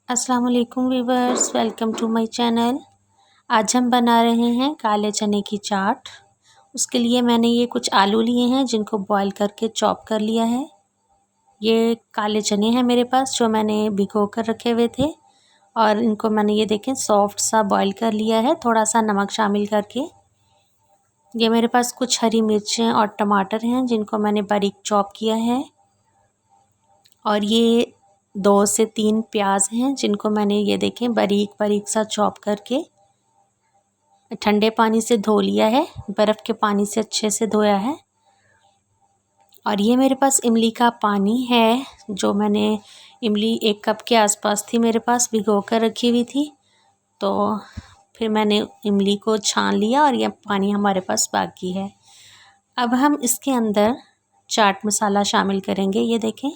अस्सलाम वालेकुम viewers, welcome to my channel. आज हम बना रहे हैं काले चने की चाट। उसके लिए मैंने ये कुछ आलू लिए हैं जिनको बॉईल करके चॉप कर लिया है। ये काले चने हैं मेरे पास जो मैंने भिगो कर रखे हुए थे और इनको मैंने ये देखें सॉफ्ट सा बॉईल कर लिया है थोड़ा सा नमक शामिल करके। ये मेरे पास कुछ हरी मिर्चें और टमाटर हैं जिनको मैंने बारीक चॉप किया है और ये 2 से 3 प्याज हैं जिनको मैंने ये देखें बारीक बारीक सा चॉप करके ठंडे पानी से धो लिया है, बर्फ़ के पानी से अच्छे से धोया है। और ये मेरे पास इमली का पानी है जो मैंने इमली 1 कप के आसपास थी मेरे पास भिगो कर रखी हुई थी, तो फिर मैंने इमली को छान लिया और यह पानी हमारे पास बाकी है। अब हम इसके अंदर चाट मसाला शामिल करेंगे। ये देखें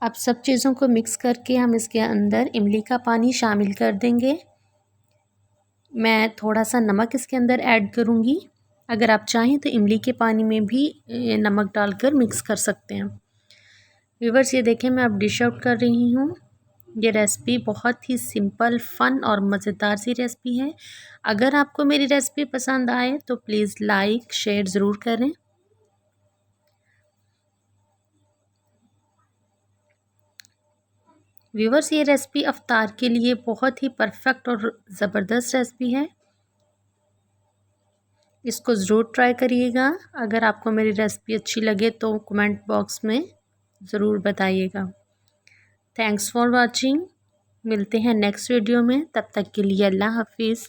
अब सब चीज़ों को मिक्स करके हम इसके अंदर इमली का पानी शामिल कर देंगे। मैं थोड़ा सा नमक इसके अंदर ऐड करूँगी। अगर आप चाहें तो इमली के पानी में भी नमक डालकर मिक्स कर सकते हैं। व्यूअर्स ये देखें मैं अब डिश आउट कर रही हूँ। ये रेसिपी बहुत ही सिंपल, फ़न और मज़ेदार सी रेसिपी है। अगर आपको मेरी रेसिपी पसंद आए तो प्लीज़ लाइक शेयर ज़रूर करें। व्यूअर्स ये रेसिपी अफ्तार के लिए बहुत ही परफेक्ट और ज़बरदस्त रेसिपी है। इसको ज़रूर ट्राई करिएगा। अगर आपको मेरी रेसिपी अच्छी लगे तो कमेंट बॉक्स में ज़रूर बताइएगा। Thanks for watching. मिलते हैं नेक्स्ट वीडियो में, तब तक के लिए अल्लाह हाफिज़।